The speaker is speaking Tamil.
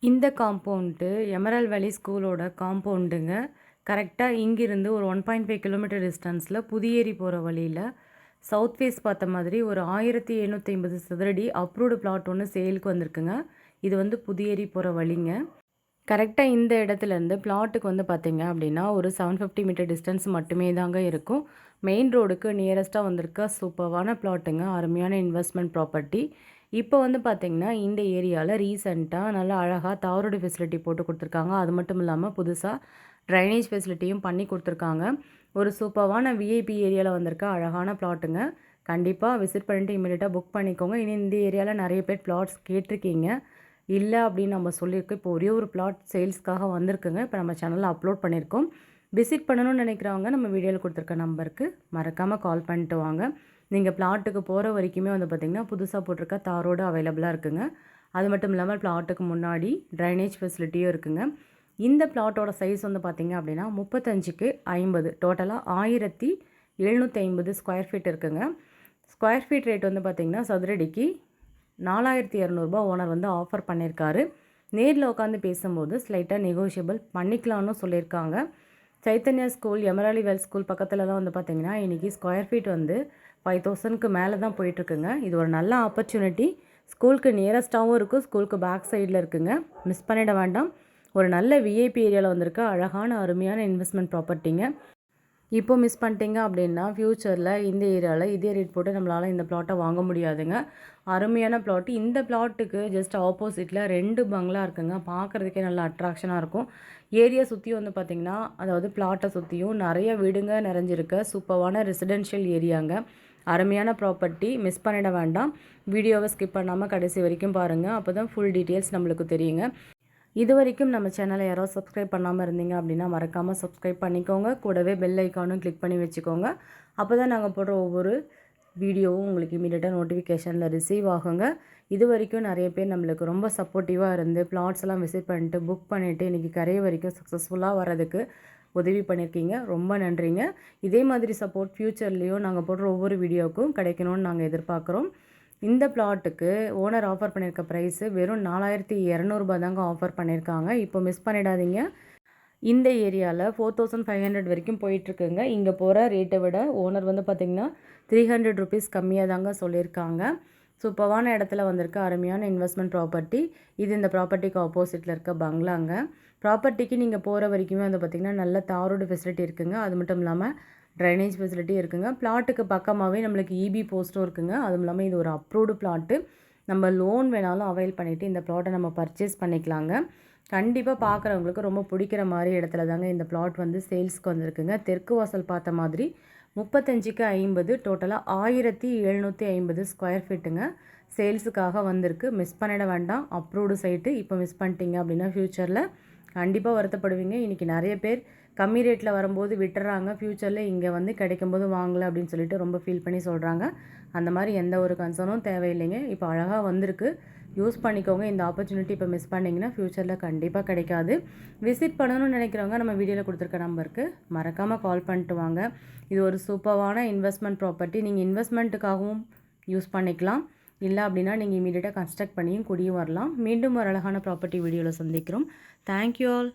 இந்த காம்பவுண்டு எமரால்ட் வேலி ஸ்கூலோட காம்பவுண்டுங்க. கரெக்ட்டா இங்கிருந்து ஒரு 1.5 கிலோமீட்டர் டிஸ்டன்ஸில் புதியேரி போகிற வழியில் சவுத் ஃபேஸ் பார்த்த மாதிரி ஒரு 1750 சதுரடி அப்ரூவ்டு பிளாட் ஒன்று சேலுக்கு வந்திருக்குங்க. இது வந்து புதியேரி போகிற வழிங்க. கரெக்டாக இந்த இடத்துலேருந்து பிளாட்டுக்கு வந்து பார்த்தீங்க அப்படின்னா ஒரு 750 மீட்டர் டிஸ்டன்ஸ் மட்டுமே தாங்க இருக்கும். மெயின் ரோடுக்கு நியரஸ்ட்டாக வந்திருக்க சூப்பர்வான பிளாட்டுங்க. அருமையான இன்வெஸ்ட்மெண்ட் ப்ராப்பர்ட்டி. இப்போ வந்து பார்த்திங்கன்னா இந்த ஏரியாவில் ரீசெண்டாக நல்லா அழகாக தாரோடு ஃபெசிலிட்டி போட்டு கொடுத்துருக்காங்க. அது மட்டும் இல்லாமல் புதுசாக ட்ரைனேஜ் ஃபெசிலிட்டியும் பண்ணி கொடுத்துருக்காங்க. ஒரு சூப்பர்வான விஐபி ஏரியாவில் வந்திருக்க அழகான பிளாட்டுங்க. கண்டிப்பாக விசிட் பண்ணிட்டு இமீடியட்டாக புக் பண்ணிக்கோங்க. இனி இந்த ஏரியாவில் நிறைய பேர் பிளாட்ஸ் கேட்டிருக்கீங்க. இல்லை அப்படின்னு நம்ம சொல்லியிருக்கோம். இப்போ ஒரே ஒரு பிளாட் சேல்ஸ்க்காக வந்திருக்குங்க. இப்போ நம்ம சேனலில் அப்லோட் பண்ணியிருக்கோம். விசிட் பண்ணணும்னு நினைக்கிறவங்க நம்ம வீடியோவில் கொடுத்துருக்க நம்பருக்கு மறக்காமல் கால் பண்ணிட்டு வாங்க. நீங்கள் பிளாட்டுக்கு போகிற வரைக்குமே வந்து பார்த்திங்கன்னா புதுசாக போட்டிருக்க தாரோடு அவைலபிளாக இருக்குங்க. அது மட்டும் இல்லாமல் பிளாட்டுக்கு முன்னாடி ட்ரைனேஜ் ஃபெசிலிட்டியும் இருக்குங்க. இந்த பிளாட்டோட சைஸ் வந்து பார்த்திங்க அப்படின்னா 35க்கு 50 டோட்டலாக 1750 ஸ்கொயர் ஃபீட் இருக்குங்க. ஸ்கொயர் ஃபீட் ரேட் வந்து பார்த்திங்கன்னா சதுரடிக்கு 4200 ஓனர் வந்து ஆஃபர் பண்ணியிருக்காரு. நேரில் உட்காந்து பேசும்போது ஸ்லைட்டாக நெகோஷியபிள் பண்ணிக்கலான்னு சொல்லியிருக்காங்க. சைத்தன்யா ஸ்கூல் எமராலி வேல் ஸ்கூல் பக்கத்துலலாம் வந்து பார்த்திங்கன்னா இன்றைக்கி ஸ்கொயர் ஃபீட் வந்து 5000க்கு மேலே தான் போயிட்டுருக்குங்க. இது ஒரு நல்ல ஆப்பர்ச்சுனிட்டி. ஸ்கூலுக்கு நியரஸ்ட்டாகவும் இருக்கும், ஸ்கூலுக்கு பேக் சைடில் இருக்குங்க. மிஸ் பண்ணிட வேண்டாம். ஒரு நல்ல விஐபி ஏரியாவில் வந்திருக்க அழகான அருமையான இன்வெஸ்ட்மெண்ட் ப்ராப்பர்ட்டிங்க. இப்போ மிஸ் பண்ணிட்டீங்க அப்படின்னா ஃப்யூச்சரில் இந்த ஏரியாவில் இதே ரேட் போட்டு நம்மளால் இந்த பிளாட்டை வாங்க முடியாதுங்க. அருமையான பிளாட்டு. இந்த பிளாட்டுக்கு ஜஸ்ட் ஆப்போசிட்டில் 2 பங்களா இருக்குங்க. பார்க்குறதுக்கே நல்ல அட்ராக்ஷனாக இருக்கும். ஏரியா சுற்றியும் வந்து பார்த்திங்கன்னா அதாவது பிளாட்டை சுற்றியும் நிறைய வீடுங்க நிறைஞ்சிருக்க சூப்பரான ரெசிடென்ஷியல் ஏரியாங்க. அருமையான ப்ராப்பர்ட்டி. மிஸ் பண்ணிட வேண்டாம். வீடியோவை ஸ்கிப் பண்ணாமல் கடைசி வரைக்கும் பாருங்கள். அப்போ தான் ஃபுல் டீட்டெயில்ஸ் நம்மளுக்கு தெரியுங்க. இது வரைக்கும் நம்ம சேனலை யாரோ சப்ஸ்கிரைப் பண்ணாமல் இருந்தீங்க அப்படின்னா மறக்காமல் சப்ஸ்கிரைப் பண்ணிக்கோங்க. கூடவே பெல் ஐக்கானும் கிளிக் பண்ணி வச்சுக்கோங்க. அப்போ தான் நாங்கள் போடுற ஒவ்வொரு வீடியோவும் உங்களுக்கு இமீடியட்டாக நோட்டிஃபிகேஷனில் ரிசீவ் ஆகுங்க. இது வரைக்கும் நிறைய பேர் நம்மளுக்கு ரொம்ப சப்போர்ட்டிவாக இருந்து பிளாட்ஸ் எல்லாம் விசிட் பண்ணிட்டு புக் பண்ணிவிட்டு இன்றைக்கி கரையை வரைக்கும் சக்ஸஸ்ஃபுல்லாக வர்றதுக்கு உதவி பண்ணியிருக்கீங்க. ரொம்ப நன்றிங்க. இதே மாதிரி சப்போர்ட் ஃப்யூச்சர்லேயும் நாங்கள் போடுற ஒவ்வொரு வீடியோவுக்கும் கிடைக்கணும்னு நாங்கள் எதிர்பார்க்குறோம். இந்த பிளாட்டுக்கு ஓனர் ஆஃபர் பண்ணியிருக்க ப்ரைஸு வெறும் 4200 தாங்க ஆஃபர் பண்ணியிருக்காங்க. இப்போ மிஸ் பண்ணிடாதீங்க. இந்த ஏரியாவில் 4500 வரைக்கும் போயிட்டுருக்குங்க. இங்கே போகிற ரேட்டை விட ஓனர் வந்து பார்த்திங்கன்னா 300 ருபீஸ் கம்மியாக தாங்க சொல்லியிருக்காங்க. சூப்பரான இடத்துல வந்திருக்க அருமையான இன்வெஸ்ட்மெண்ட் ப்ராப்பர்ட்டி. இது இந்த ப்ராப்பர்ட்டிக்கு ஆப்போசிட்டில் இருக்க பங்களாங்க. ப்ராப்பர்ட்டிக்கு நீங்கள் போகிற வரைக்குமே வந்து பார்த்திங்கன்னா நல்ல தாரோடு ஃபெசிலிட்டி இருக்குங்க. அது மட்டும் இல்லாமல் ட்ரைனேஜ் ஃபெசிலிட்டி இருக்குங்க. பிளாட்டுக்கு பக்கமாகவே நம்மளுக்கு இபி போஸ்ட்டும் இருக்குங்க. அதுவும் இல்லாமல் இது ஒரு அப்ரூவ்டு பிளாட்டு. நம்ம லோன் வேணாலும் அவைல் பண்ணிவிட்டு இந்த பிளாட்டை நம்ம பர்ச்சேஸ் பண்ணிக்கலாங்க. கண்டிப்பாக பார்க்குறவங்களுக்கு ரொம்ப பிடிக்கிற மாதிரி இடத்துல தாங்க இந்த பிளாட் வந்து சேல்ஸ்க்கு வந்திருக்குங்க. தெற்கு வாசல் பார்த்த மாதிரி 35க்கு 50 டோட்டலாக 1750 ஸ்கொயர் ஃபீட்டுங்க. சேல்ஸுக்காக வந்திருக்கு. மிஸ் பண்ணிட வேண்டாம். Approved site. இப்போ மிஸ் பண்ணிட்டீங்க அப்படின்னா ஃப்யூச்சரில் கண்டிப்பாக வருத்தப்படுவீங்க. இன்றைக்கி நிறைய பேர் கம்மி ரேட்டில் வரும்போது விட்டுறாங்க. ஃப்யூச்சரில் இங்கே வந்து கிடைக்கும்போது வாங்கலை அப்படின்னு சொல்லிட்டு ரொம்ப ஃபீல் பண்ணி சொல்கிறாங்க. அந்த மாதிரி எந்த ஒரு கன்சர்னும் தேவையில்லைங்க. இப்போ அழகாக வந்திருக்கு. யூஸ் பண்ணிக்கோங்க. இந்த ஆப்பர்ச்சுனிட்டி இப்போ மிஸ் பண்ணிங்கன்னா ஃப்யூச்சரில் கண்டிப்பாக கிடைக்காது. விசிட் பண்ணணும்னு நினைக்கிறவங்க நம்ம வீடியோவில் கொடுத்துருக்க நம்பருக்கு மறக்காமல் கால் பண்ணிட்டு வாங்க. இது ஒரு சூப்பரான இன்வெஸ்ட்மெண்ட் ப்ராப்பர்ட்டி. நீங்கள் இன்வெஸ்ட்மெண்ட்டுக்காகவும் யூஸ் பண்ணிக்கலாம். இல்லை அப்படின்னா நீங்கள் இமீடியட்டாக கன்ஸ்ட்ரக்ட் பண்ணியும் குடியும் வரலாம். மீண்டும் ஒரு அழகான ப்ராப்பர்ட்டி வீடியோவில் சந்திக்கிறோம். Thank you all.